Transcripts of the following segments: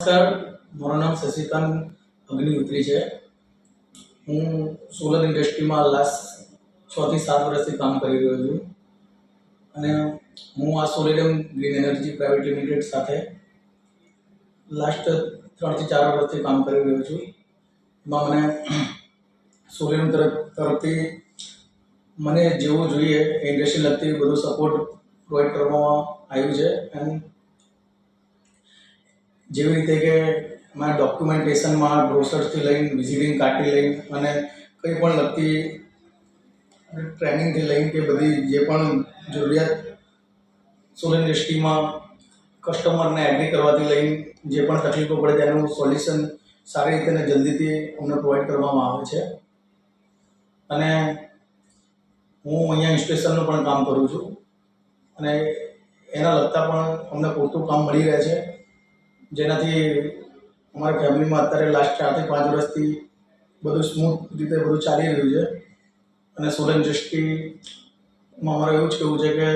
Sir, મારું નામ શશિકાંત અગ્નિહોત્રી છે. હું સોલર ઇન્ડસ્ટ્રીમાં લાસ્ટ 6 થી 7 વર્ષથી કામ કરી રહ્યો છું અને હું આ solarium green energy private limited સાથે લાસ્ટ 3 થી 4 વર્ષથી કામ કરી રહ્યો છું. એમાં મને સોલેરિયમ તરફથી મને જેવું જોઈએ એ ઇન્ડસ્ટ્રી લગતી બધો સપોર્ટ પ્રોવાઈડ કરવામાં આવ્યું છે. એન્ડ જેવી રીતે કે મારા ડોક્યુમેન્ટેશનમાં બ્રોશર્સથી લઈને વિઝિટિંગ કાર્ડથી લઈને અને કંઈ પણ લગતી ટ્રેનિંગથી લઈને કે બધી જે પણ જરૂરિયાત સોલર ઇન્ડસ્ટ્રીમાં કસ્ટમરને એગ્રી કરવાથી લઈને જે પણ તકલીફો પડે તેનું સોલ્યુશન સારી રીતે અને જલ્દીથી અમને પ્રોવાઈડ કરવામાં આવે છે. અને હું અહીંયા ઇન્સ્ટોલેશનનું પણ કામ કરું છું અને એના લગતા પણ અમને પૂરતું કામ મળી રહે છે, જેનાથી અમારા ફેમિલીમાં અત્યારે લાસ્ટ 4 થી 5 વર્ષથી બધું સ્મૂથ રીતે બધું ચાલી રહ્યું છે. અને સોલર ઇન્ડસ્ટ્રીમાં અમારે એવું જ કહેવું છે કે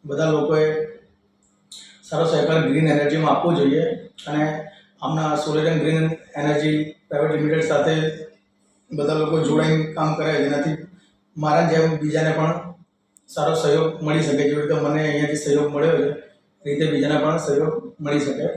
બધા લોકોએ સારો સહકાર ગ્રીન એનર્જીમાં આપવો જોઈએ અને આમના solarium green energy private limited સાથે બધા લોકો જોડાઈને કામ કરે, જેનાથી મારા જેમ બીજાને પણ સારો સહયોગ મળી શકે. જેવી રીતે મને અહીંયાથી સહયોગ મળ્યો છે એ રીતે બીજાને પણ સહયોગ મળી શકે.